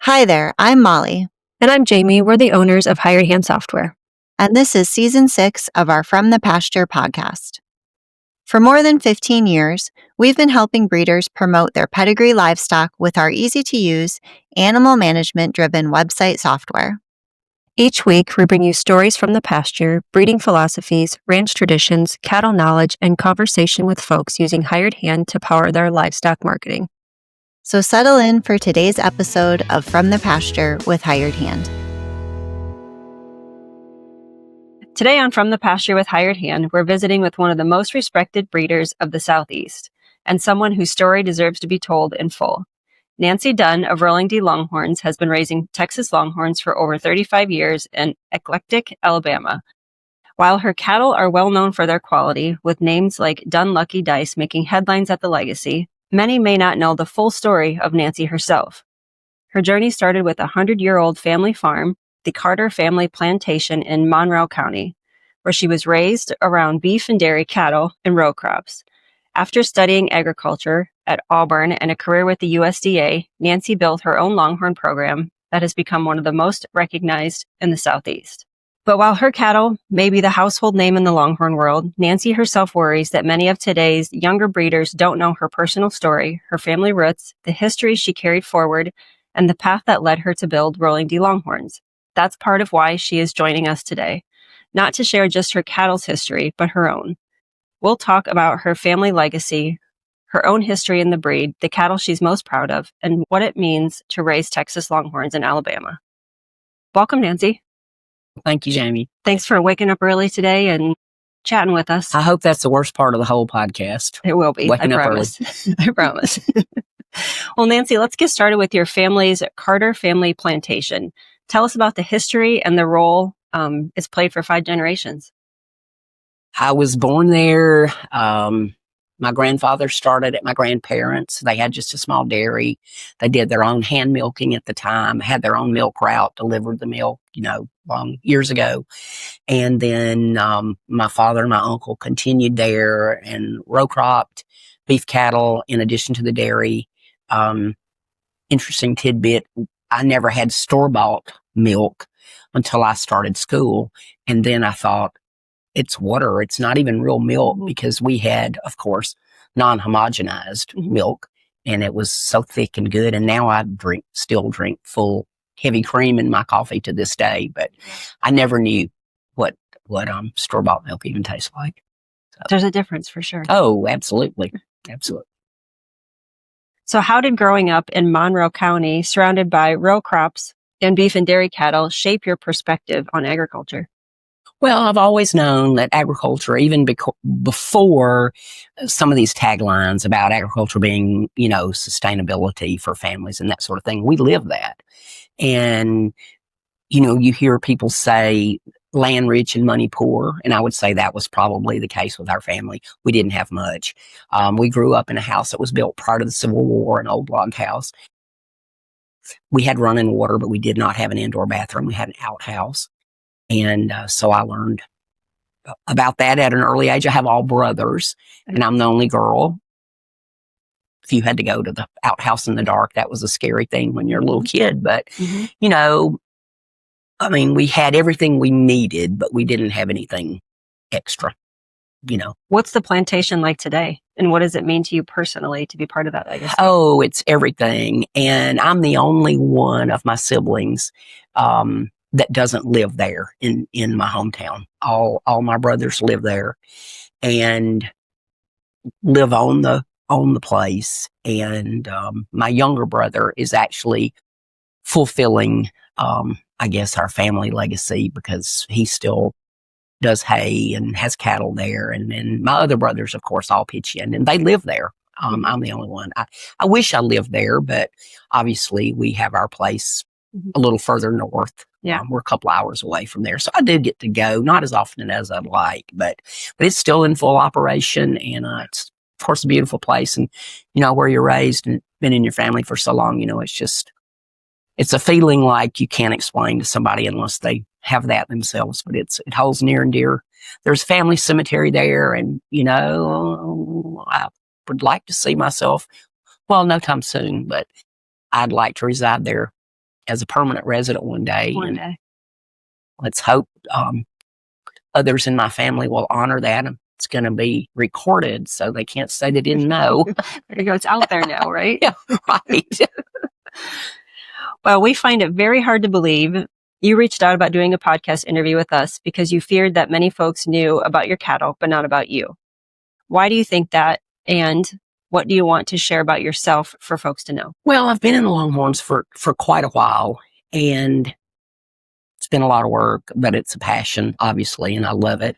Hi there, I'm Molly, And I'm Jamie. We're the owners of Hired Hand Software. and this is Season 6 of our From the Pasture podcast. For more than 15 years, we've been helping breeders promote their pedigree livestock with our easy-to-use, animal management-driven website software. Each week, we bring you stories from the pasture, breeding philosophies, ranch traditions, cattle knowledge, and conversation with folks using Hired Hand to power their livestock marketing. So settle in for today's episode of From the Pasture with Hired Hand. Today on From the Pasture with Hired Hand, we're visiting with one of the most respected breeders of the Southeast, and someone whose story deserves to be told in full. Nancy Dunn of Rolling D Longhorns has been raising Texas Longhorns for over 35 years in Eclectic, Alabama. While her cattle are well known for their quality, with names like Dunn Lucky Dice making headlines at the legacy, many may not know the full story of Nancy herself. Her journey started with a 100-year-old family farm, the Carter family plantation in Monroe County, where she was raised around beef and dairy cattle and row crops. After studying agriculture at Auburn and a career with the USDA, Nancy built her own Longhorn program that has become one of the most recognized in the Southeast. But while her cattle may be the household name in the Longhorn world, Nancy herself worries that many of today's younger breeders don't know her personal story, her family roots, the history she carried forward, and the path that led her to build Rolling D Longhorns. That's part of why she is joining us today, not to share just her cattle's history, but her own. We'll talk about her family legacy, her own history in the breed, the cattle she's most proud of, and what it means to raise Texas Longhorns in Alabama. Welcome, Nancy. Thank you, Jamie. Thanks for waking up early today and chatting with us. I hope that's the worst part of the whole podcast. It will be. Waking I up promise. I promise. Well, Nancy, let's get started with your family's Carter family plantation. Tell us about the history and the role it's played for 5 generations. I was born there. My grandfather started at my grandparents. They had just a small dairy. They did their own hand milking at the time, had their own milk route, delivered the milk, long years ago. And then my father and my uncle continued there and row cropped beef cattle in addition to the dairy. Interesting tidbit, I never had store-bought milk until I started school. And then I thought, it's water. It's not even real milk, because we had, of course, non-homogenized milk, and it was so thick and good. And now I still drink full heavy cream in my coffee to this day, but I never knew what store-bought milk even tastes like. So, there's a difference for sure. Oh, absolutely. Absolutely. So how did growing up in Monroe County, surrounded by row crops and beef and dairy cattle, shape your perspective on agriculture? Well, I've always known that agriculture, even before some of these taglines about agriculture being, sustainability for families and that sort of thing, we live that. And, you hear people say land rich and money poor. And I would say that was probably the case with our family. We didn't have much. We grew up in a house that was built prior to the Civil War, an old log house. We had running water, but we did not have an indoor bathroom. We had an outhouse. And so I learned about that at an early age. I have all brothers, and I'm the only girl. If you had to go to the outhouse in the dark, that was a scary thing when you're a little kid. But, we had everything we needed, but we didn't have anything extra, What's the plantation like today? And what does it mean to you personally to be part of that, I guess? Oh, it's everything. And I'm the only one of my siblings that doesn't live there in my hometown. All my brothers live there and live on the place. And my younger brother is actually fulfilling, I guess, our family legacy, because he still does hay and has cattle there. And then my other brothers, of course, all pitch in, and they live there. I'm the only one. I wish I lived there, but obviously we have our place a little further north. Yeah. We're a couple hours away from there. So I do get to go, not as often as I'd like, but it's still in full operation. And it's, of course, a beautiful place. And, where you're raised and been in your family for so long, it's a feeling like you can't explain to somebody unless they have that themselves, but it holds near and dear. There's family cemetery there. And, I would like to see myself, well, no time soon, but I'd like to reside there as a permanent resident one day. One day. Let's hope others in my family will honor that. It's going to be recorded, so they can't say they didn't know. There you go. It's out there now, right? Yeah, right. Well, we find it very hard to believe you reached out about doing a podcast interview with us because you feared that many folks knew about your cattle, but not about you. Why do you think that? And what do you want to share about yourself for folks to know? Well, I've been in the Longhorns for quite a while, and it's been a lot of work, but it's a passion, obviously, and I love it.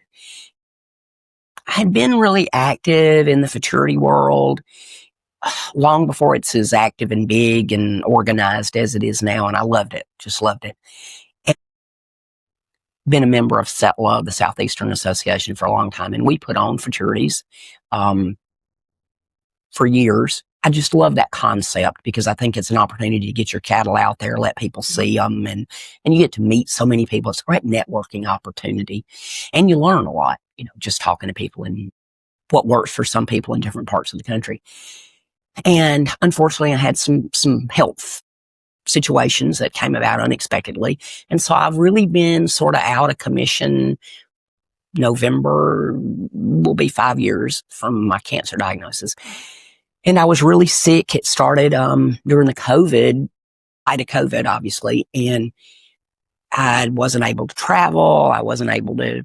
I had been really active in the futurity world long before it's as active and big and organized as it is now, and I loved it, just loved it. And been a member of SETLA, the Southeastern Association, for a long time, and we put on futurities for years. I just love that concept because I think it's an opportunity to get your cattle out there, let people see them, and you get to meet so many people. It's a great networking opportunity, and you learn a lot, just talking to people and what works for some people in different parts of the country. And unfortunately, I had some health situations that came about unexpectedly, and so I've really been sort of out of commission. November will be 5 years from my cancer diagnosis. And I was really sick. It started during the COVID, height of COVID, obviously, and I wasn't able to travel. I wasn't able to,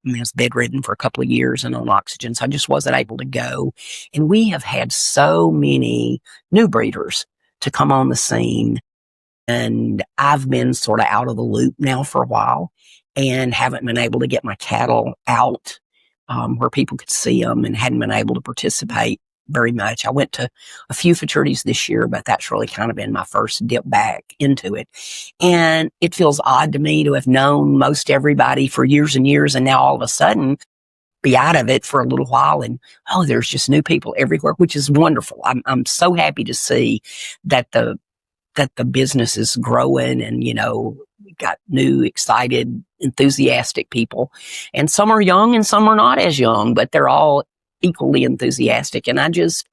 I was bedridden for a couple of years and on oxygen, so I just wasn't able to go. And we have had so many new breeders to come on the scene, and I've been sort of out of the loop now for a while and haven't been able to get my cattle out where people could see them, and hadn't been able to participate very much. I went to a few futurities this year, but that's really kind of been my first dip back into it. And it feels odd to me to have known most everybody for years and years, and now all of a sudden be out of it for a little while, and there's just new people everywhere, which is wonderful. I'm so happy to see that the business is growing, and we got new, excited, enthusiastic people, and some are young and some are not as young, but they're all equally enthusiastic. And I just,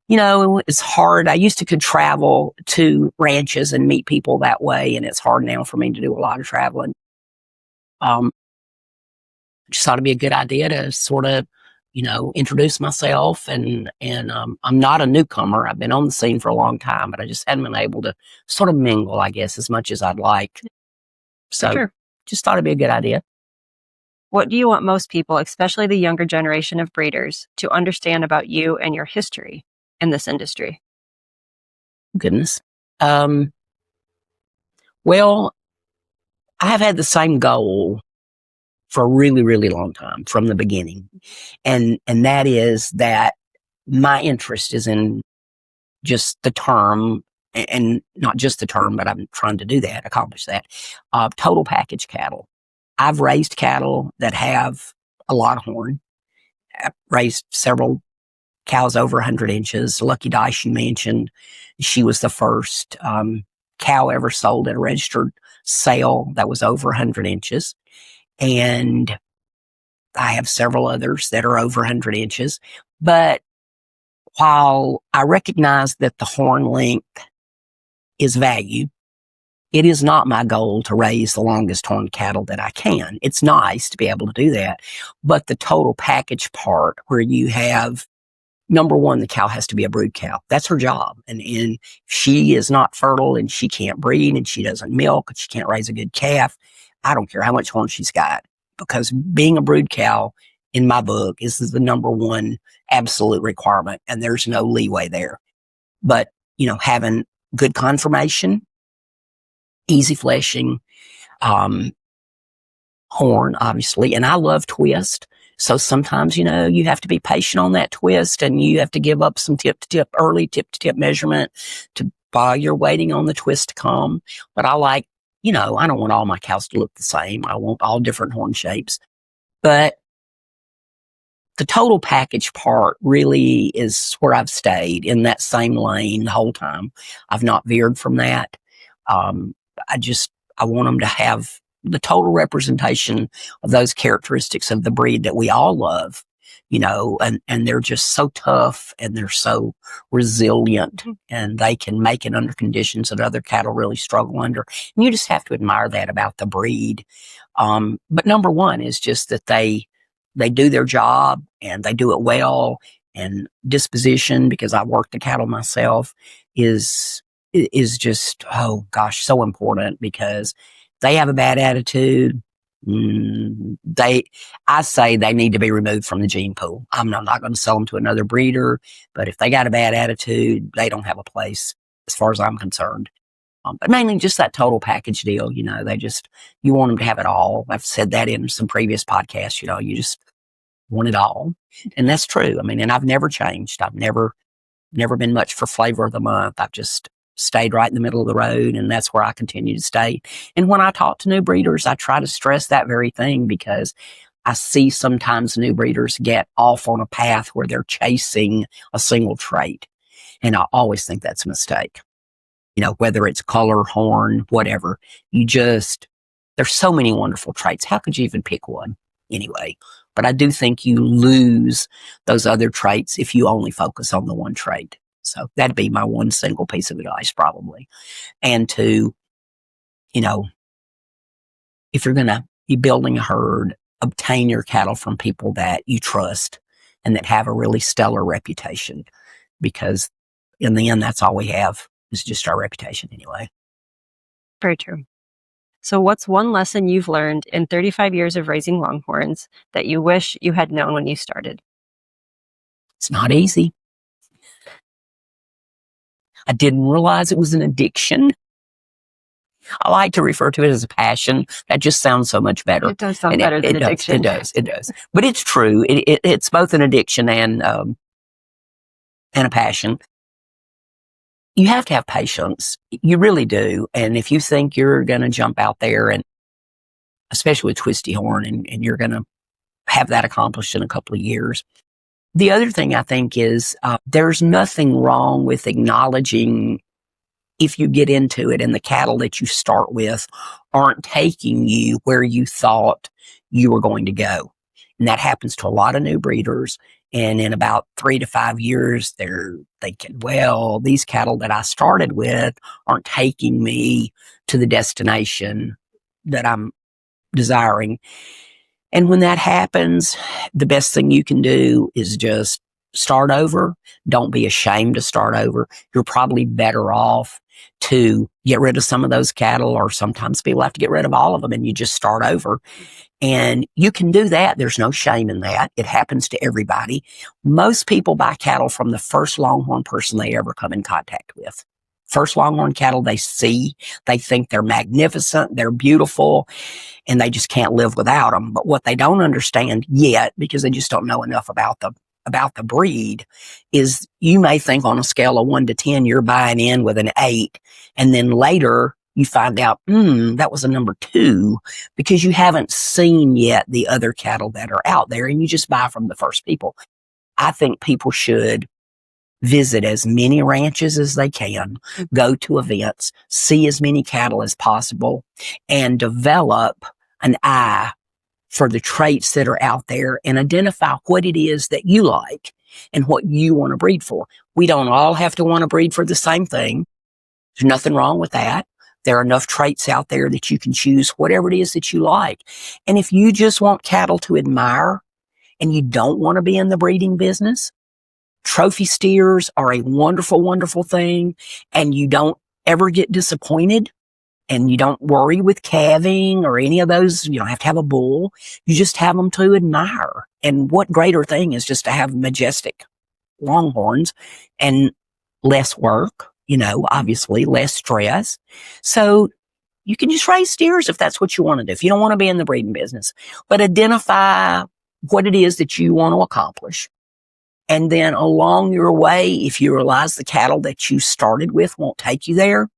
it's hard. I used to could travel to ranches and meet people that way, and it's hard now for me to do a lot of traveling. Just thought it'd be a good idea to sort of, introduce myself, and I'm not a newcomer. I've been on the scene for a long time, but I just hadn't been able to sort of mingle, I guess, as much as I'd like. So Sure. Just thought it'd be a good idea. What do you want most people, especially the younger generation of breeders, to understand about you and your history in this industry? Goodness. Well, I have had the same goal for a really, really long time from the beginning. And that is that my interest is in just the term, and not just the term, but I'm trying to do that, accomplish that, total package cattle. I've raised cattle that have a lot of horn. I've raised several cows over 100 inches. Lucky Dice, you mentioned, she was the first cow ever sold at a registered sale that was over 100 inches. And I have several others that are over 100 inches. But while I recognize that the horn length is value, it is not my goal to raise the longest horned cattle that I can. It's nice to be able to do that. But the total package part, where you have, number one, the cow has to be a brood cow. That's her job. And if she is not fertile and she can't breed and she doesn't milk and she can't raise a good calf, I don't care how much horn she's got, because being a brood cow, in my book, is the number one absolute requirement, and there's no leeway there. But, having good conformation, easy fleshing, horn, obviously. And I love twist. So sometimes, you have to be patient on that twist, and you have to give up some early tip-to-tip measurement while you're waiting on the twist to come. But I like, I don't want all my cows to look the same. I want all different horn shapes. But the total package part really is where I've stayed, in that same lane the whole time. I've not veered from that. I want them to have the total representation of those characteristics of the breed that we all love, and they're just so tough and they're so resilient and they can make it under conditions that other cattle really struggle under. And you just have to admire that about the breed. But number one is just that they do their job and they do it well, and disposition, because I work the cattle myself, is just, oh gosh, so important, because they have a bad attitude. I say they need to be removed from the gene pool. I'm not going to sell them to another breeder, but if they got a bad attitude, they don't have a place as far as I'm concerned. But mainly just that total package deal. You want them to have it all. I've said that in some previous podcasts. You just want it all, and that's true. I mean, and I've never changed. I've never been much for flavor of the month. I've just stayed right in the middle of the road, and that's where I continue to stay. And when I talk to new breeders, I try to stress that very thing, because I see sometimes new breeders get off on a path where they're chasing a single trait. And I always think that's a mistake. Whether it's color, horn, whatever, there's so many wonderful traits. How could you even pick one anyway? But I do think you lose those other traits if you only focus on the one trait. So that'd be my one single piece of advice, probably. And to, if you're going to be building a herd, obtain your cattle from people that you trust and that have a really stellar reputation, because in the end, that's all we have, is just our reputation anyway. Very true. So what's one lesson you've learned in 35 years of raising Longhorns that you wish you had known when you started? It's not easy. I didn't realize it was an addiction. I like to refer to it as a passion. That just sounds so much better. It does sound better than addiction. It does. But it's true. It's both an addiction and a passion. You have to have patience. You really do. And if you think you're going to jump out there, and especially with twisty horn, and you're going to have that accomplished in a couple of years. The other thing I think is there's nothing wrong with acknowledging if you get into it and the cattle that you start with aren't taking you where you thought you were going to go. And that happens to a lot of new breeders. And in about 3 to 5 years, they're thinking, well, these cattle that I started with aren't taking me to the destination that I'm desiring. And when that happens, the best thing you can do is just start over. Don't be ashamed to start over. You're probably better off to get rid of some of those cattle, or sometimes people have to get rid of all of them and you just start over. And you can do that. There's no shame in that. It happens to everybody. Most people buy cattle from the first Longhorn person they ever come in contact with. First Longhorn cattle they see, they think they're magnificent, they're beautiful, and they just can't live without them. But what they don't understand yet, because they just don't know enough about the breed, is you may think on a scale of 1 to 10, you're buying in with an 8, and then later you find out, that was a number 2, because you haven't seen yet the other cattle that are out there, and you just buy from the first people. I think people should visit as many ranches as they can, go to events, see as many cattle as possible, and develop an eye for the traits that are out there and identify what it is that you like and what you want to breed for. We don't all have to want to breed for the same thing. There's nothing wrong with that. There are enough traits out there that you can choose whatever it is that you like. And if you just want cattle to admire and you don't want to be in the breeding business, trophy steers are a wonderful, wonderful thing, and you don't ever get disappointed, and you don't worry with calving or any of those. You don't have to have a bull. You just have them to admire. And what greater thing is just to have majestic Longhorns and less work, obviously less stress. So you can just raise steers if that's what you want to do, if you don't want to be in the breeding business. But identify what it is that you want to accomplish. And then along your way, if you realize the cattle that you started with won't take you there,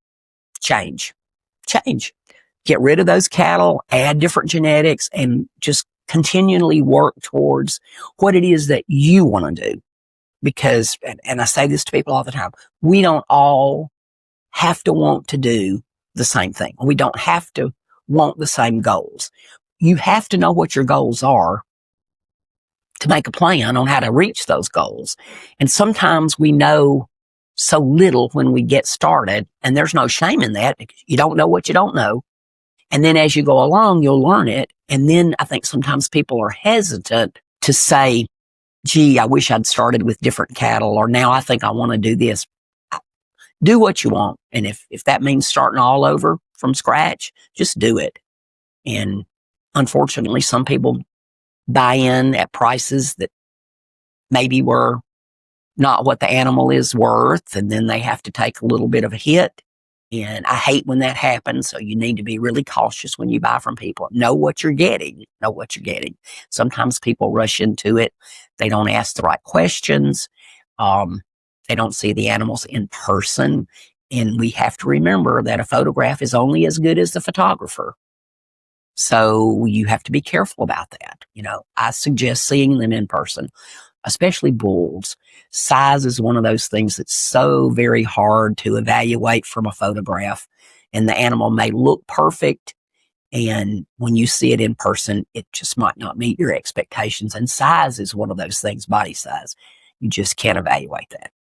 change. Get rid of those cattle, add different genetics, and just continually work towards what it is that you want to do. Because, and I say this to people all the time, we don't all have to want to do the same thing. We don't have to want the same goals. You have to know what your goals are to make a plan on how to reach those goals. And sometimes we know so little when we get started, and there's no shame in that because you don't know what you don't know. And then as you go along, you'll learn it. And then I think sometimes people are hesitant to say, gee, I wish I'd started with different cattle, or now I think I want to do this. Do what you want. And if that means starting all over from scratch, just do it. And unfortunately, some people buy in at prices that maybe were not what the animal is worth, and then they have to take a little bit of a hit. And I hate when that happens. So you need to be really cautious when you buy from people. Know what you're getting. Know what you're getting. Sometimes people rush into it. They don't ask the right questions. They don't see the animals in person. And we have to remember that a photograph is only as good as the photographer. So you have to be careful about that. I suggest seeing them in person, especially bulls. Size is one of those things that's so very hard to evaluate from a photograph. And the animal may look perfect, and when you see it in person, it just might not meet your expectations. And size is one of those things, body size. You just can't evaluate that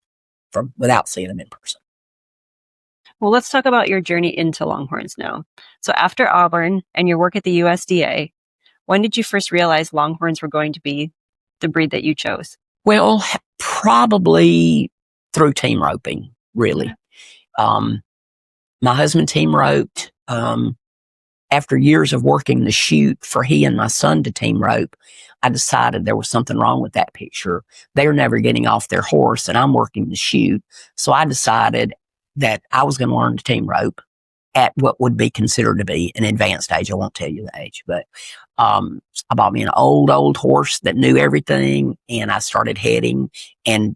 without seeing them in person. Well, let's talk about your journey into Longhorns now. So after Auburn and your work at the USDA, when did you first realize Longhorns were going to be the breed that you chose? Well, probably through team roping, really. My husband team roped. After years of working the chute for he and my son to team rope, I decided there was something wrong with that picture. They're never getting off their horse, and I'm working the chute. So I decided that I was going to learn to team rope at what would be considered to be an advanced age. I won't tell you the age, but I bought me an old horse that knew everything, and I started heading, and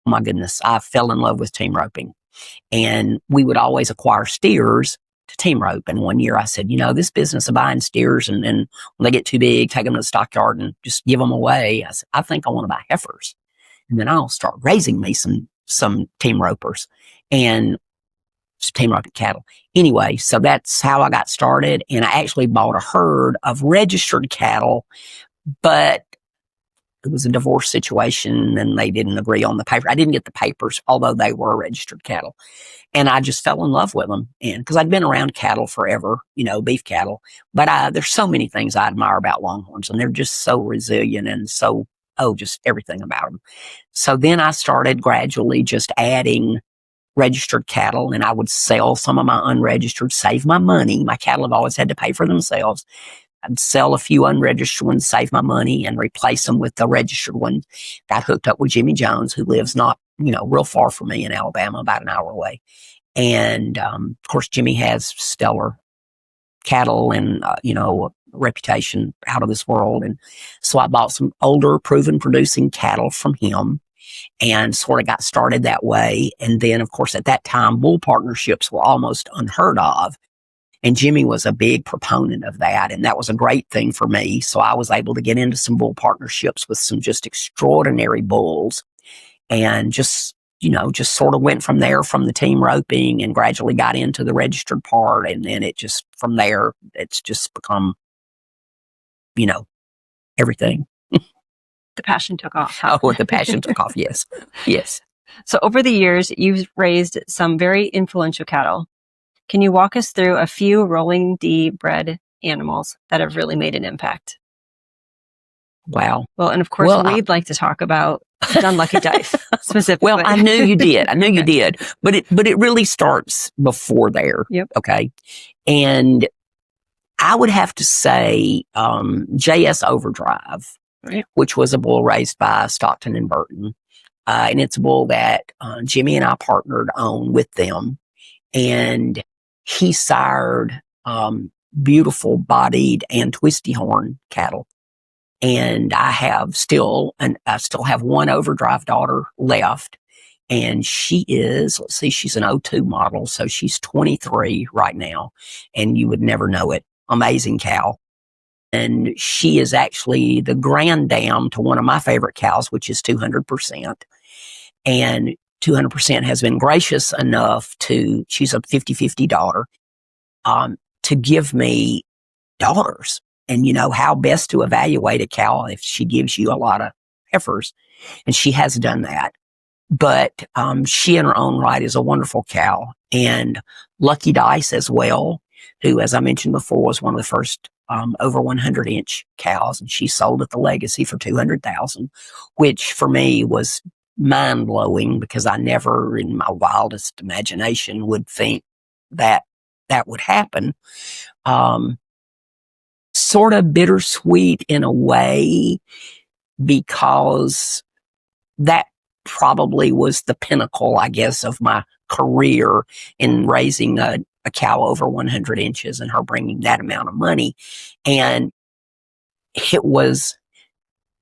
oh my goodness, I fell in love with team roping. And we would always acquire steers to team rope. And one year I said, this business of buying steers and then when they get too big, take them to the stockyard and just give them away. I said, I think I want to buy heifers. And then I'll start raising me some team ropers and team roping cattle. Anyway, so that's how I got started. And I actually bought a herd of registered cattle, but it was a divorce situation and they didn't agree on the paper. I didn't get the papers, although they were registered cattle. And I just fell in love with them. And because I'd been around cattle forever, beef cattle, but there's so many things I admire about Longhorns, and they're just so resilient and so, just everything about them. So then I started gradually just adding registered cattle, and I would sell some of my unregistered, save my money. My cattle have always had to pay for themselves. I'd sell a few unregistered ones, save my money, and replace them with the registered ones. Got hooked up with Jimmy Jones, who lives not, real far from me in Alabama, about an hour away. And, of course, Jimmy has stellar cattle and, reputation out of this world. And so I bought some older, proven producing cattle from him and sort of got started that way. And then, of course, at that time, bull partnerships were almost unheard of. And Jimmy was a big proponent of that. And that was a great thing for me. So I was able to get into some bull partnerships with some just extraordinary bulls and just sort of went from there, from the team roping, and gradually got into the registered part. And then it just, from there, it's just become, everything. The passion took off. Oh, the passion took off. Yes. Yes. So over the years, you've raised some very influential cattle. Can you walk us through a few Rolling D bred animals that have really made an impact? Wow. Well, and of course, we'd like to talk about Dunn Lucky Dice specifically. Well, I knew you did. But it really starts before there. Yep. Okay. And I would have to say JS Overdrive, right, which was a bull raised by Stockton and Burton. And it's a bull that Jimmy and I partnered on with them. And he sired beautiful bodied and twisty horn cattle. And I still have one Overdrive daughter left. And she is, she's an 02 model. So she's 23 right now. And you would never know it. Amazing cow. And she is actually the granddam to one of my favorite cows, which is 200%. And 200% has been gracious enough she's a 50-50 daughter, to give me daughters. And how best to evaluate a cow if she gives you a lot of heifers. And she has done that. But she in her own right is a wonderful cow. And Lucky Dice as well, who, as I mentioned before, was one of the first over 100-inch cows. And she sold at the Legacy for $200,000, which for me was mind-blowing because I never in my wildest imagination would think that that would happen. Sort of bittersweet in a way because that probably was the pinnacle, I guess, of my career in raising a cow over 100 inches and her bringing that amount of money. And I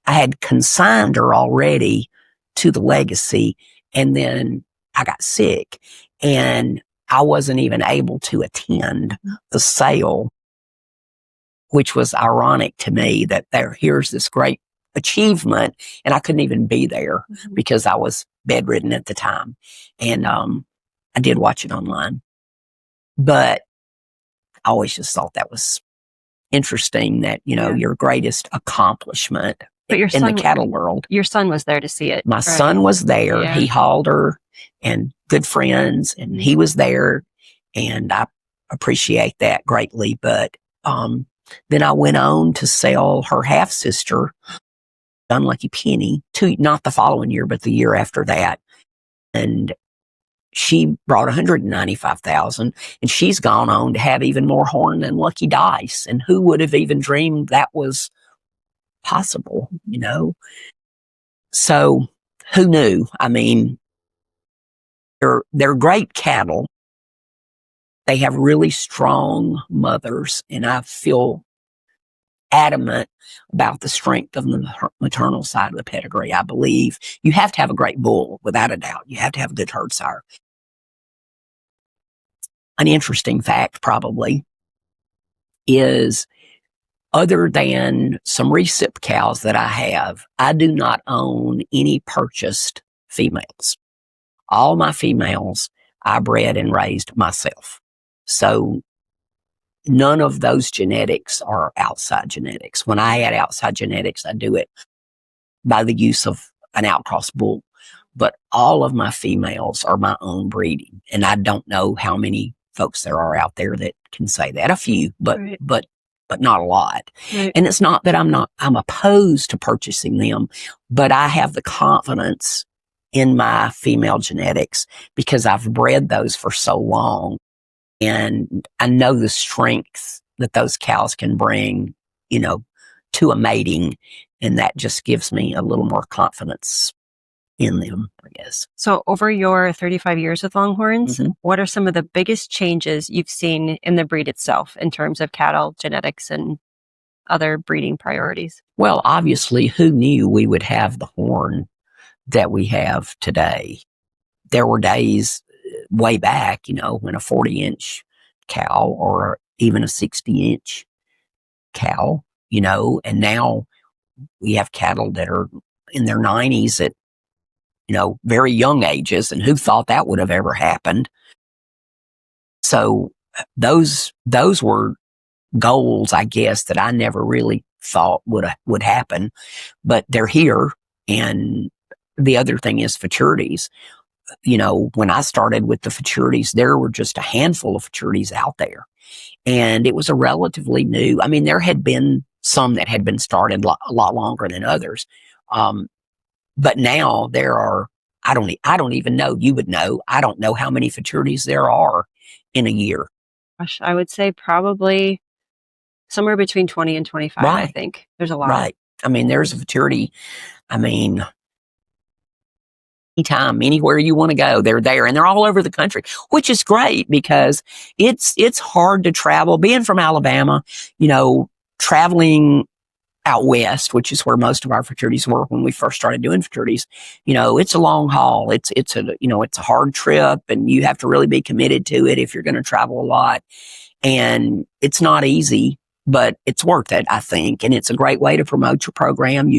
had consigned her already to the Legacy, and then I got sick and I wasn't even able to attend the sale, which was ironic to me that here's this great achievement and I couldn't even be there because I was bedridden at the time. And I did watch it online, but I always just thought that was interesting that, your greatest accomplishment in the cattle world. Your son was there to see it. My son was there. Yeah. He hauled her and good friends, and he was there, and I appreciate that greatly. But then I went on to sell her half-sister, Dunn Lucky Penny, not the following year, but the year after that. And she brought $195,000, and she's gone on to have even more horn than Lucky Dice. And who would have even dreamed that was possible, So who knew? I mean, they're great cattle. They have really strong mothers, and I feel adamant about the strength of the maternal side of the pedigree. I believe you have to have a great bull, without a doubt. You have to have a good herd sire. An interesting fact probably is, other than some recip cows that I have, I do not own any purchased females. All my females I bred and raised myself. So none of those genetics are outside genetics. When I add outside genetics, I do it by the use of an outcross bull. But all of my females are my own breeding. And I don't know how many folks there are out there that can say that. A few, but not a lot. Right. And it's not that I'm opposed to purchasing them, but I have the confidence in my female genetics because I've bred those for so long. And I know the strength that those cows can bring, to a mating. And that just gives me a little more confidence in them, I guess. So over your 35 years with Longhorns, what are some of the biggest changes you've seen in the breed itself in terms of cattle, genetics, and other breeding priorities? Well, obviously, who knew we would have the horn that we have today? There were days way back, when a 40-inch cow or even a 60-inch cow, and now we have cattle that are in their 90s at, very young ages, and who thought that would have ever happened? So those were goals, I guess, that I never really thought would happen, but they're here. And the other thing is futurities. When I started with the futurities, there were just a handful of futurities out there, and it was a relatively new. I mean, there had been some that had been started a lot longer than others. But now there are, I don't even know, you would know, I don't know how many futurities there are in a year. Gosh, I would say probably somewhere between 20 and 25, right. I think. There's a lot. Right. I mean, there's a futurity. I mean, anytime, anywhere you want to go, they're there, and they're all over the country, which is great because it's hard to travel. Being from Alabama, traveling out west, which is where most of our futurities were when we first started doing futurities, it's a long haul. It's a hard trip, and you have to really be committed to it if you're going to travel a lot. And it's not easy, but it's worth it, I think. And it's a great way to promote your program.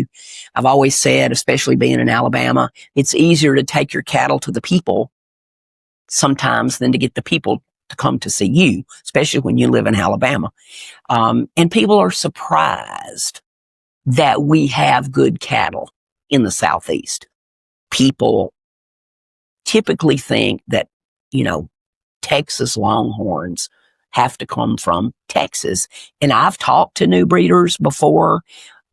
I've always said, especially being in Alabama, it's easier to take your cattle to the people sometimes than to get the people to come to see you, especially when you live in Alabama. And people are surprised that we have good cattle in the Southeast. People typically think that, Texas Longhorns have to come from Texas. And I've talked to new breeders before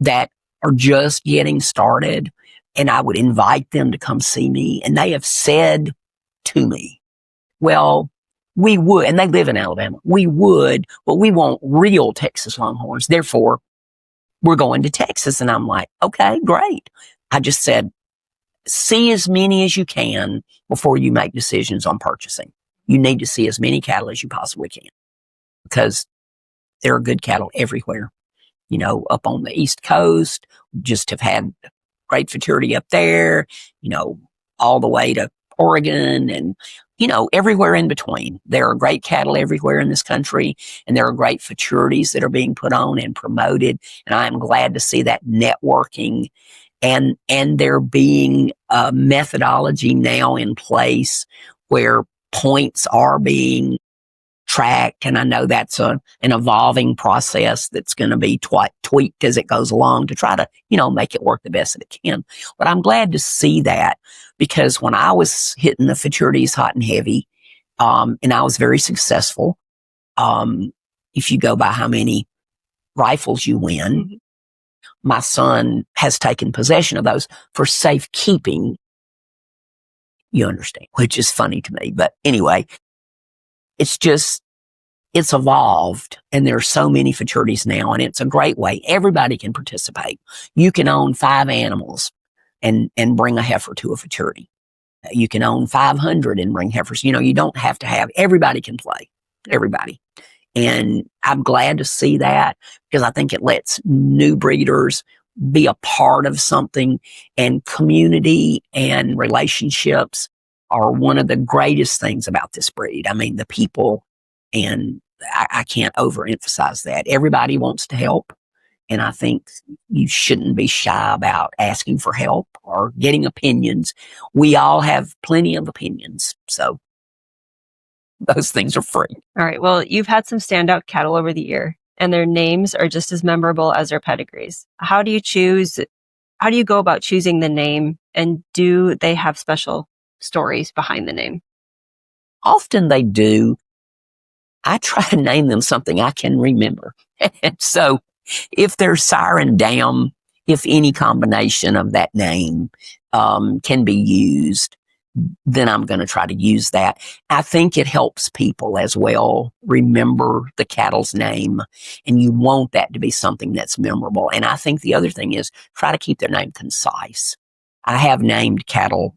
that are just getting started, and I would invite them to come see me. And they have said to me, well, we would, and they live in Alabama, we would, but we want real Texas Longhorns. Therefore, we're going to Texas. And I'm like, okay, great. I just said, see as many as you can before you make decisions on purchasing. You need to see as many cattle as you possibly can, because there are good cattle everywhere. Up on the East Coast, just have had great futurity up there, all the way to Oregon and, everywhere in between. There are great cattle everywhere in this country, and there are great futurities that are being put on and promoted. And I am glad to see that networking and there being a methodology now in place where points are being tracked. And I know that's an evolving process that's going to be tweaked as it goes along to try to, make it work the best that it can. But I'm glad to see that, because when I was hitting the futurities hot and heavy, and I was very successful, if you go by how many rifles you win, my son has taken possession of those for safekeeping. You understand, which is funny to me. But anyway, it's evolved, and there are so many futurities now, and it's a great way. Everybody can participate. You can own 5 animals and bring a heifer to a futurity. You can own 500 and bring heifers. You don't have to have, everybody can play, everybody. And I'm glad to see that, because I think it lets new breeders be a part of something, and community and relationships are one of the greatest things about this breed. I mean, the people, and I can't overemphasize that. Everybody wants to help, and I think you shouldn't be shy about asking for help or getting opinions. We all have plenty of opinions, so those things are free. All right. Well, you've had some standout cattle over the year, and their names are just as memorable as their pedigrees. How do you go about choosing the name, and do they have special stories behind the name? Often they do. I try to name them something I can remember. And so if there's Siren Dam, if any combination of that name can be used, then I'm going to try to use that. I think it helps people as well remember the cattle's name, and you want that to be something that's memorable. And I think the other thing is try to keep their name concise. I have named cattle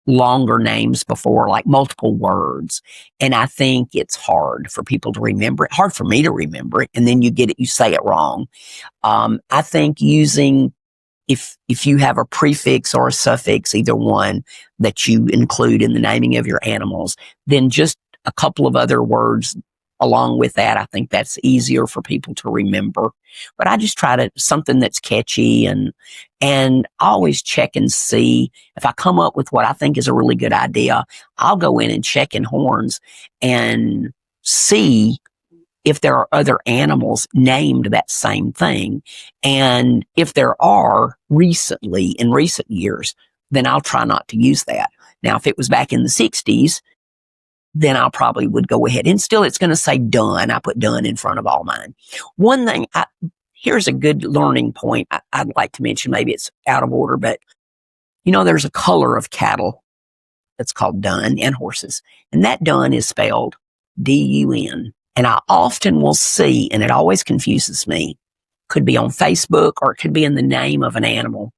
longer names before, like multiple words, and I think it's hard for people to remember it, hard for me to remember it, and then you say it wrong. I think using, if you have a prefix or a suffix, either one that you include in the naming of your animals, then just a couple of other words along with that, I think that's easier for people to remember. But I just try something that's catchy, and always check and see. If I come up with what I think is a really good idea, I'll go in and check in horns and see if there are other animals named that same thing. And if there are in recent years, then I'll try not to use that. Now, if it was back in the 60s, then I probably would go ahead, and still it's going to say Dunn. I put Dunn in front of all mine. One thing, here's a good learning point I'd like to mention. Maybe it's out of order, but there's a color of cattle that's called Dunn, and horses. And that Dunn is spelled D-U-N. And I often will see, and it always confuses me, could be on Facebook or it could be in the name of an animal.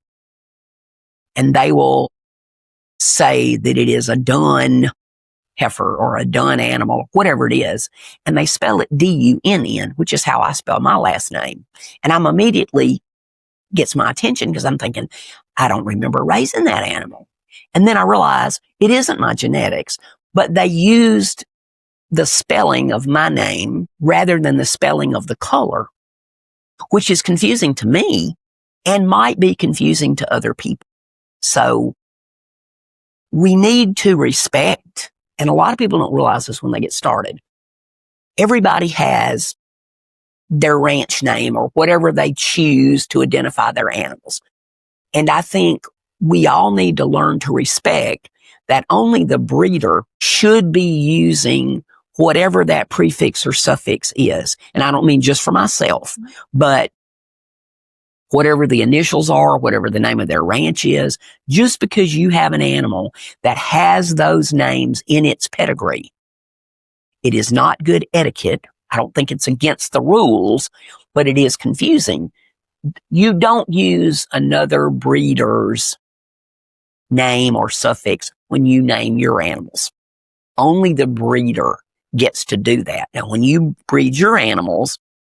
And they will say that it is a Dunn heifer or a Dunn animal, whatever it is. And they spell it D-U-N-N, which is how I spell my last name. And I'm immediately gets my attention, because I'm thinking, I don't remember raising that animal. And then I realize it isn't my genetics, but they used the spelling of my name rather than the spelling of the color, which is confusing to me and might be confusing to other people. So we need to respect, and a lot of people don't realize this when they get started. Everybody has their ranch name or whatever they choose to identify their animals. And I think we all need to learn to respect that only the breeder should be using whatever that prefix or suffix is. And I don't mean just for myself, but whatever the initials are, whatever the name of their ranch is, just because you have an animal that has those names in its pedigree, it is not good etiquette. I don't think it's against the rules, but it is confusing. You don't use another breeder's name or suffix when you name your animals. Only the breeder gets to do that. Now, when you breed your animals,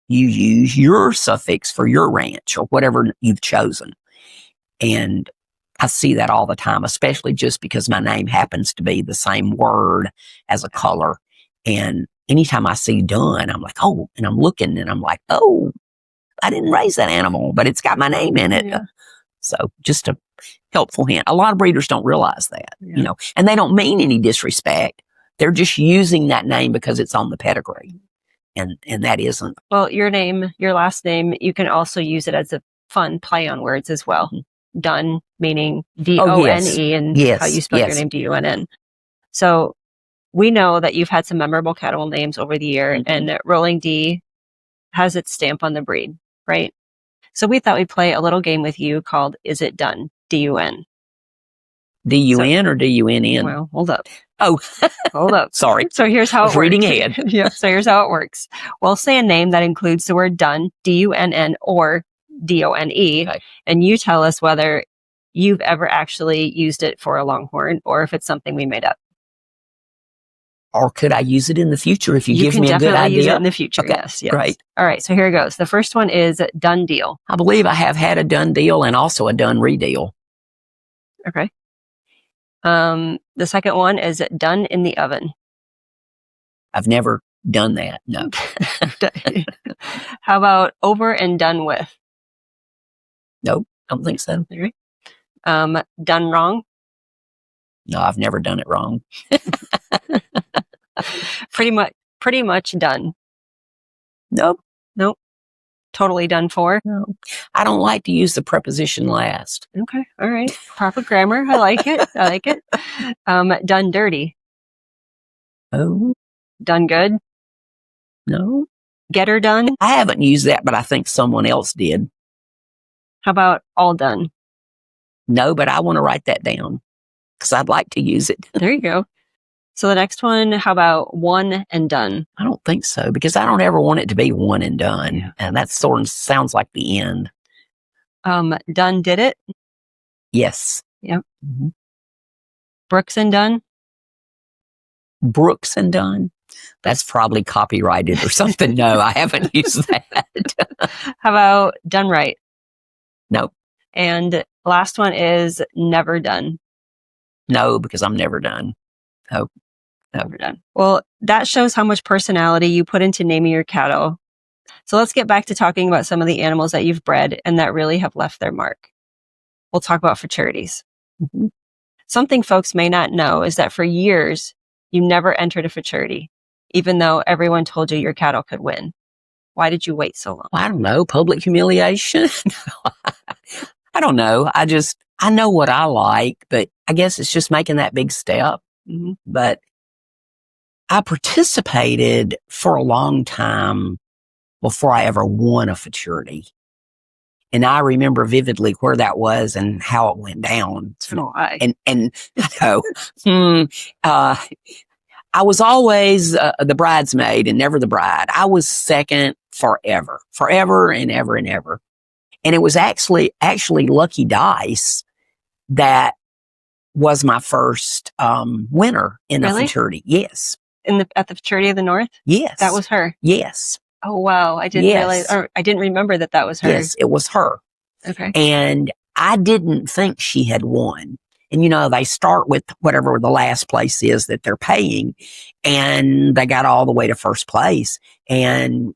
you use your suffix for your ranch or whatever you've chosen. And I see that all the time, especially just because my name happens to be the same word as a color. And anytime I see Dunn, I'm like, oh, and I'm looking and I'm like, oh, I didn't raise that animal, but it's got my name in it. Yeah. So just a helpful hint. A lot of breeders don't realize that, you know, and they don't mean any disrespect. They're just using that name because it's on the pedigree. And that isn't. Well, your name, your last name, you can also use it as a fun play on words as well. Mm-hmm. Dunn, meaning D-O-N-E, and how you spell your name, D-U-N-N. So we know that you've had some memorable cattle names over the year, and Rolling D has its stamp on the breed, right? So we thought we'd play a little game with you called Is It Dunn? D-U-N. D-U-N or D-U-N-N? Well, hold up. Oh, hold up. Sorry. So here's how it works. Reading ahead. Yeah. So here's how it works. We'll say a name that includes the word Dunn, D-U-N-N, or D-O-N-E, okay. And you tell us whether you've ever actually used it for a Longhorn or if it's something we made up. Or could I use it in the future if you give me a good idea? You can definitely use it in the future. Okay. Yes. Great. All right. So here goes. The first one is Done Deal. I believe I have had a done deal and also a done redeal. Okay. The second one is Done in the Oven. I've never done that. No. How about Over and Done With? Nope. Don't think so. Okay. Done Wrong? No, I've never done it wrong. Pretty much done. Nope. Totally done for. No. I don't like to use the preposition last. Okay. All right. Proper grammar. I like it. Done dirty. Oh. Done good. No. Get her done. I haven't used that, but I think someone else did. How about all done? No, but I want to write that down because I'd like to use it. There you go. So the next one, how about one and done? I don't think so because I don't ever want it to be one and done. Yeah. And that sort of sounds like the end. Done did it? Yes. Yep. Mm-hmm. Brooks and Dunn? Brooks and Dunn? That's probably copyrighted or something. No, I haven't used that. How about done right? No. And last one is never done. No, because I'm never done. Oh. Never done. Well, that shows how much personality you put into naming your cattle. So let's get back to talking about some of the animals that you've bred and that really have left their mark. We'll talk about futurities. Mm-hmm. Something folks may not know is that for years, you never entered a futurity, even though everyone told you your cattle could win. Why did you wait so long? I don't know. Public humiliation? I don't know. I know what I like, but I guess it's just making that big step. Mm-hmm. But I participated for a long time before I ever won a futurity. And I remember vividly where that was and how it went down. And I know, I was always the bridesmaid and never the bride. I was second forever and ever and ever. And it was actually Lucky Dice that was my first winner in a futurity. Yes. At the Futurity of the North? Yes. That was her? Yes. Oh, wow. I didn't realize, or I didn't remember that was her. Yes, it was her. Okay. And I didn't think she had won. And, you know, they start with whatever the last place is that they're paying. And they got all the way to first place. And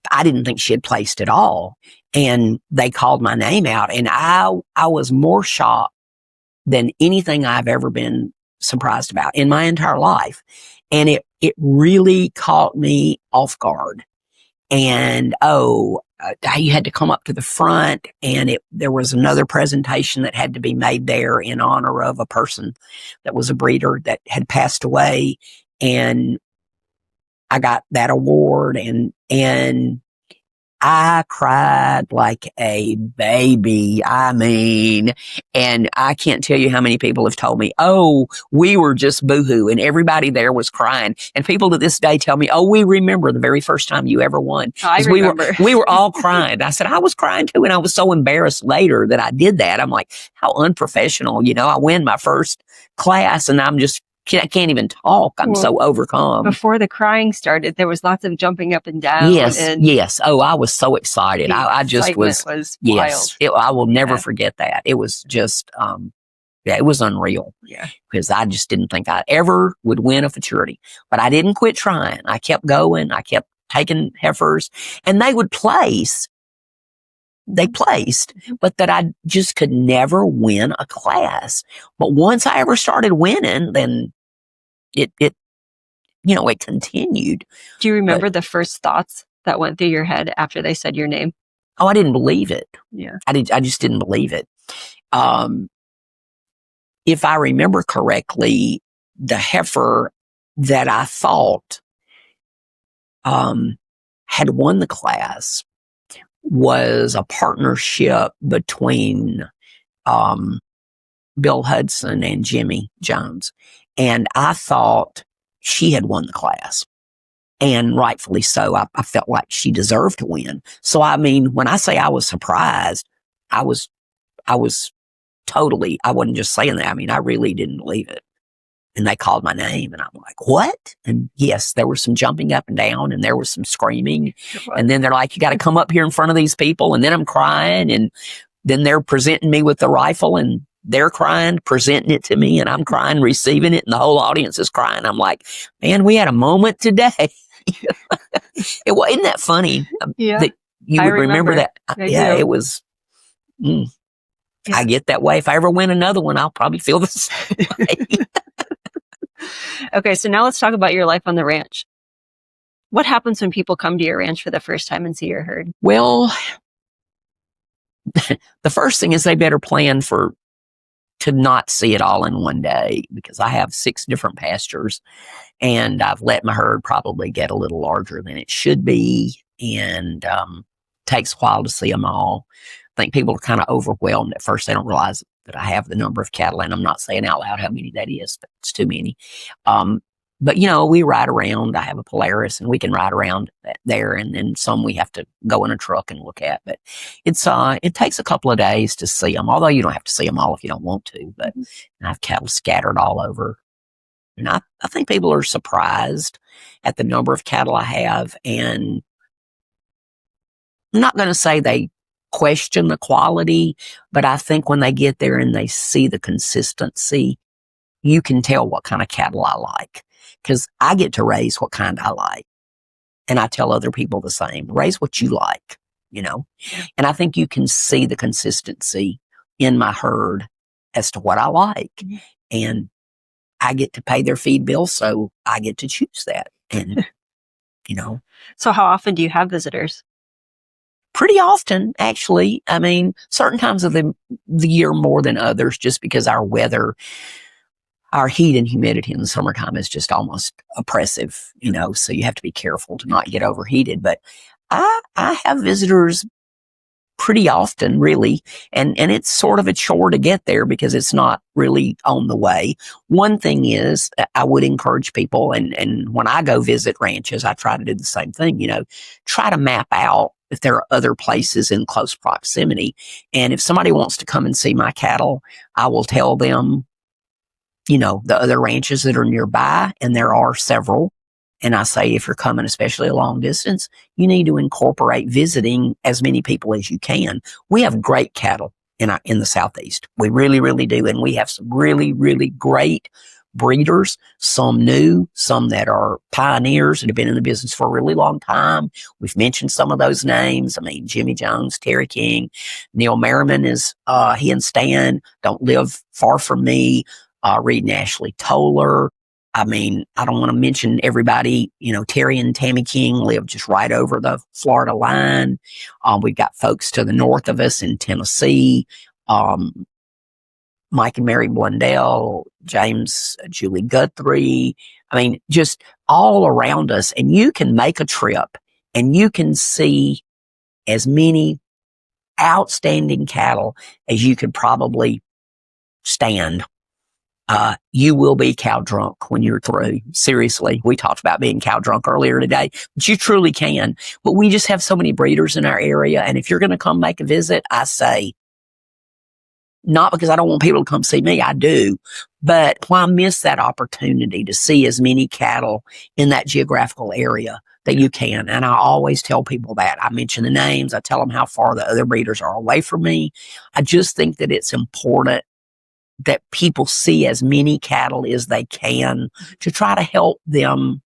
I didn't think she had placed at all. And they called my name out. And I was more shocked than anything I've ever been surprised about in my entire life. And it really caught me off guard. And, you had to come up to the front, and there was another presentation that had to be made there in honor of a person that was a breeder that had passed away. And I got that award, and I cried like a baby. I mean, and I can't tell you how many people have told me, oh, we were just boohoo, and everybody there was crying. And people to this day tell me, oh, we remember the very first time you ever won. I remember. We were all crying. I said, I was crying too, and I was so embarrassed later that I did that. I'm like, how unprofessional. I win my first class, and I can't even talk. I'm so overcome. Before the crying started, there was lots of jumping up and down. Yes. Oh, I was so excited. I just was wild. I will never forget that. It was just, it was unreal. Yeah. Because I just didn't think I ever would win a futurity. But I didn't quit trying. I kept going. I kept taking heifers, and they would place. They placed, but that I just could never win a class. But once I ever started winning, then it continued. Do you remember the first thoughts that went through your head after they said your name? Oh, I didn't believe it. Yeah. I just didn't believe it. If I remember correctly, the heifer that I thought had won the class was a partnership between Bill Hudson and Jimmy Jones. And I thought she had won the class. And rightfully so. I felt like she deserved to win. So, I mean, when I say I was surprised, I was totally, I wasn't just saying that. I mean, I really didn't believe it. And they called my name, and I'm like, what? And yes, there was some jumping up and down, and there was some screaming. And then they're like, you got to come up here in front of these people. And then I'm crying, and then they're presenting me with the rifle, and they're crying, presenting it to me, and I'm crying, receiving it, and the whole audience is crying. I'm like, man, we had a moment today. Isn't that funny? Yeah. That you would remember that. It was. I get that way. If I ever win another one, I'll probably feel the same way. Okay, so now let's talk about your life on the ranch. What happens when people come to your ranch for the first time and see your herd? Well, the first thing is they better plan to not see it all in one day, because I have 6 different pastures, and I've let my herd probably get a little larger than it should be, and takes a while to see them all. I think people are kind of overwhelmed at first. They don't realize that I have the number of cattle, and I'm not saying out loud how many that is, but it's too many. But we ride around. I have a Polaris, and we can ride around there, and then some we have to go in a truck and look at. But it takes a couple of days to see them, although you don't have to see them all if you don't want to. But I have cattle scattered all over. And I think people are surprised at the number of cattle I have, and I'm not going to say they question the quality, but I think when they get there and they see the consistency, you can tell what kind of cattle I like, because I get to raise what kind I like. And I tell other people the same, raise what you like, and I think you can see the consistency in my herd as to what I like. And I get to pay their feed bill, so I get to choose that. And, So how often do you have visitors? Pretty often, actually. I mean, certain times of the year more than others, just because our weather, our heat and humidity in the summertime is just almost oppressive, so you have to be careful to not get overheated. But I have visitors pretty often, really, and it's sort of a chore to get there because it's not really on the way. One thing is, I would encourage people, and when I go visit ranches, I try to do the same thing, try to map out if there are other places in close proximity. And if somebody wants to come and see my cattle, I will tell them, the other ranches that are nearby, and there are several. And I say, if you're coming, especially a long distance, you need to incorporate visiting as many people as you can. We have great cattle in the Southeast. We really, really do. And we have some really, really great breeders, some new, some that are pioneers that have been in the business for a really long time. We've mentioned some of those names. I mean, Jimmy Jones, Terry King, Neil Merriman he and Stan don't live far from me. Reed and Ashley Toller. I mean, I don't want to mention everybody. Terry and Tammy King live just right over the Florida line. We've got folks to the north of us in Tennessee. Mike and Mary Blundell, James, Julie Guthrie. I mean, just all around us. And you can make a trip and you can see as many outstanding cattle as you could probably stand. You will be cow drunk when you're through. Seriously, we talked about being cow drunk earlier today, but you truly can. But we just have so many breeders in our area. And if you're going to come make a visit, I say, not because I don't want people to come see me, I do, but why miss that opportunity to see as many cattle in that geographical area that you can? And I always tell people that. I mention the names. I tell them how far the other breeders are away from me. I just think that it's important that people see as many cattle as they can to try to help them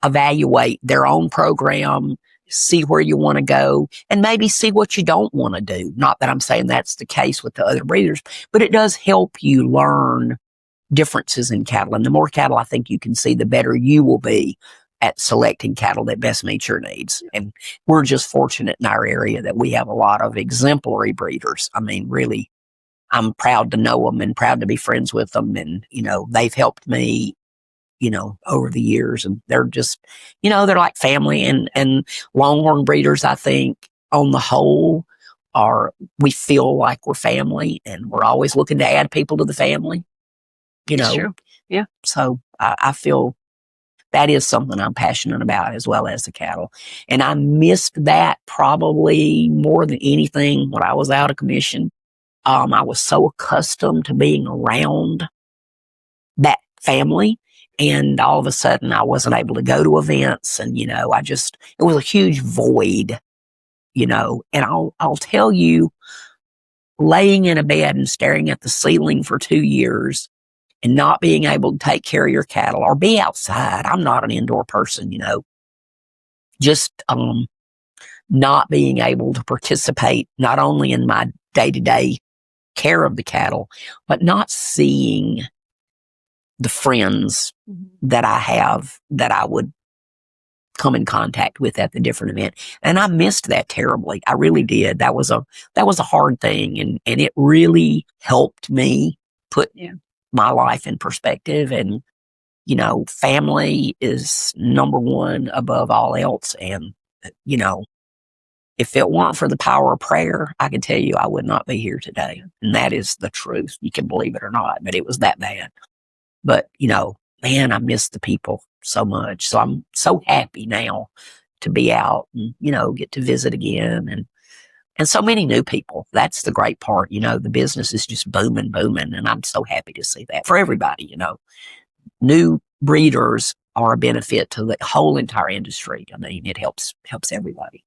evaluate their own program, see where you want to go, and maybe see what you don't want to do. Not that I'm saying that's the case with the other breeders, but it does help you learn differences in cattle. And the more cattle I think you can see, the better you will be at selecting cattle that best meet your needs. And we're just fortunate in our area that we have a lot of exemplary breeders. I mean, really, I'm proud to know them and proud to be friends with them. And, they've helped me, over the years, and they're just, they're like family. And Longhorn breeders, I think on the whole we feel like we're family, and we're always looking to add people to the family, It's true. Yeah. So I feel that is something I'm passionate about, as well as the cattle. And I missed that probably more than anything when I was out of commission. I was so accustomed to being around that family, and all of a sudden I wasn't able to go to events, and it was a huge void, and I'll tell you, laying in a bed and staring at the ceiling for 2 years and not being able to take care of your cattle or be outside. I'm not an indoor person, just not being able to participate not only in my day-to-day care of the cattle, but not seeing the friends that I have that I would come in contact with at the different event. And I missed that terribly. I really did. That was a hard thing. And it really helped me put my life in perspective. And, family is number one above all else. And, if it weren't for the power of prayer, I can tell you I would not be here today. And that is the truth. You can believe it or not, but it was that bad. But, man, I miss the people so much. So I'm so happy now to be out and, get to visit again. And so many new people. That's the great part. The business is just booming. And I'm so happy to see that for everybody. New breeders are a benefit to the whole entire industry. I mean, it helps everybody.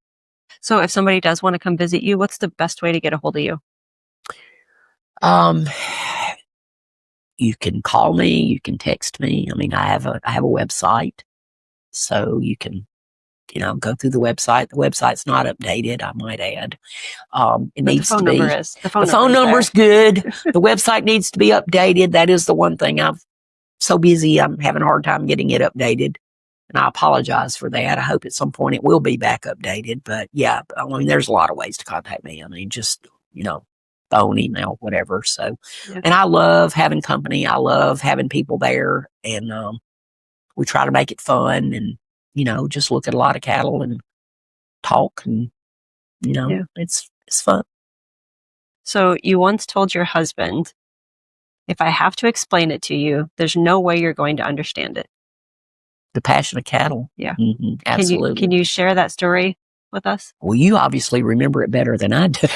So if somebody does want to come visit you, what's the best way to get a hold of you? You can call me, you can text me. I mean, I have a website, so you can, go through the website. The website's not updated, I might add. It needs to be. The phone number's good. The website needs to be updated. That is the one thing I'm so busy. I'm having a hard time getting it updated. And I apologize for that. I hope at some point it will be back updated. But yeah, I mean, there's a lot of ways to contact me. I mean, just, phone, email, whatever. So, and I love having company. I love having people there. And we try to make it fun and, just look at a lot of cattle and talk and, it's fun. So you once told your husband, if I have to explain it to you, there's no way you're going to understand it. The passion of cattle. Yeah. Mm-hmm, absolutely. Can you share that story with us? Well, you obviously remember it better than I do.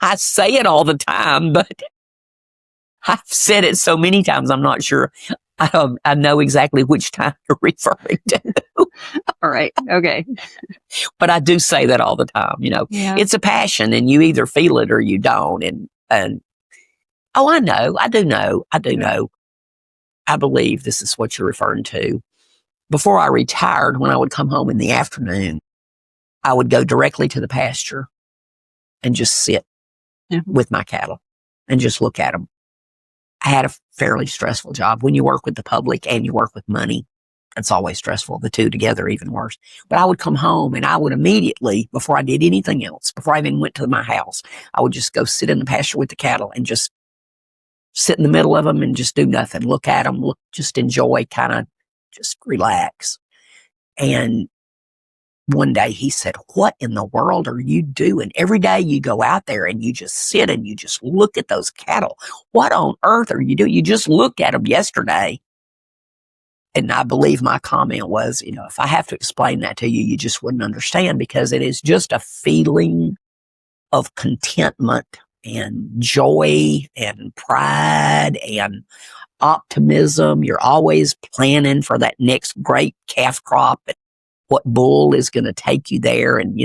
I say it all the time, but I've said it so many times, I'm not sure I know exactly which time you're referring to. All right. Okay. But I do say that all the time, It's a passion and you either feel it or you don't. And I know. I do know. I believe this is what you're referring to. Before I retired, when I would come home in the afternoon, I would go directly to the pasture and just sit with my cattle and just look at them. I had a fairly stressful job. When you work with the public and you work with money, it's always stressful. The two together, even worse. But I would come home and I would immediately, before I did anything else, before I even went to my house, I would just go sit in the pasture with the cattle and just sit in the middle of them and just do nothing. Look at them, just enjoy, kind of just relax. And one day he said, "What in the world are you doing? Every day you go out there and you just sit and you just look at those cattle. What on earth are you doing? You just looked at them yesterday." And I believe my comment was, if I have to explain that to you, you just wouldn't understand, because it is just a feeling of contentment and joy and pride and optimism. You're always planning for that next great calf crop and what bull is going to take you there. And,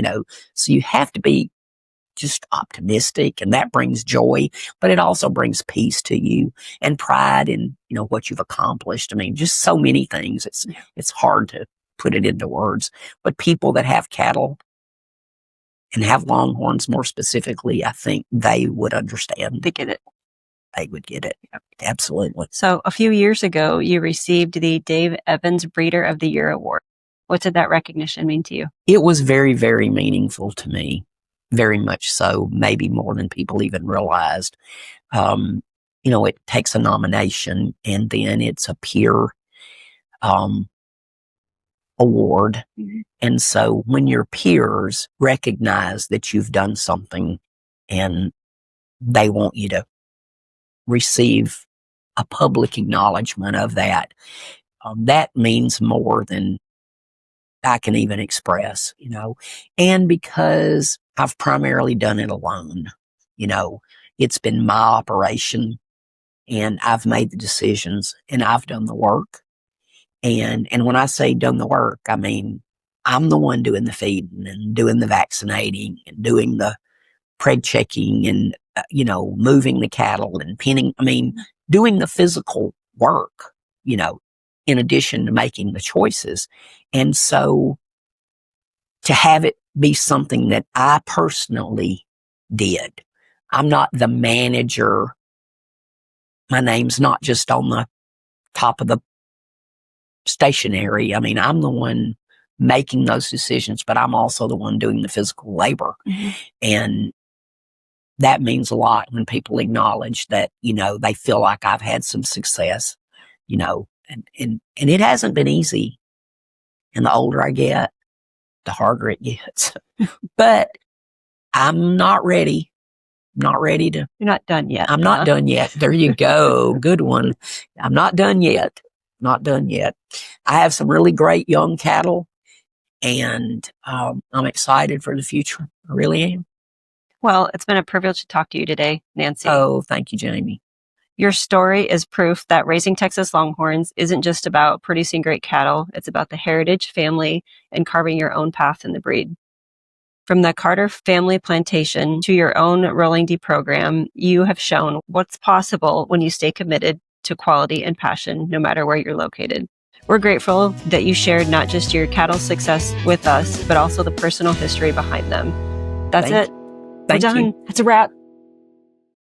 so you have to be just optimistic, and that brings joy, but it also brings peace to you and pride in, what you've accomplished. I mean, just so many things. It's hard to put it into words, but people that have cattle and have Longhorns more specifically, I think they would understand. They get it. They would get it. Absolutely. So a few years ago, you received the Dave Evans Breeder of the Year Award. What did that recognition mean to you? It was very, very meaningful to me. Very much so, maybe more than people even realized. It takes a nomination and then it's a peer award. Mm-hmm. And so when your peers recognize that you've done something and they want you to receive a public acknowledgement of that, that means more than I can even express, and because I've primarily done it alone, it's been my operation and I've made the decisions and I've done the work. And when I say done the work, I mean, I'm the one doing the feeding and doing the vaccinating and doing the preg checking and, moving the cattle and pinning. I mean, doing the physical work, in addition to making the choices. And so to have it be something that I personally did, I'm not the manager. My name's not just on the top of the stationery. I mean, I'm the one making those decisions, but I'm also the one doing the physical labor. Mm-hmm. And that means a lot when people acknowledge that, they feel like I've had some success, and it hasn't been easy. And the older I get, the harder it gets. But I'm not ready. Not ready to. You're not done yet. I'm not done yet. There you go. Good one. I'm not done yet. Not done yet. I have some really great young cattle, and I'm excited for the future. I really am. Well, it's been a privilege to talk to you today, Nancy. Oh, thank you, Jamie. Your story is proof that raising Texas Longhorns isn't just about producing great cattle. It's about the heritage, family, and carving your own path in the breed. From the Carter family plantation to your own Rolling D program, you have shown what's possible when you stay committed to quality and passion, no matter where you're located. We're grateful that you shared not just your cattle success with us, but also the personal history behind them. That's it. We're done. It's a wrap.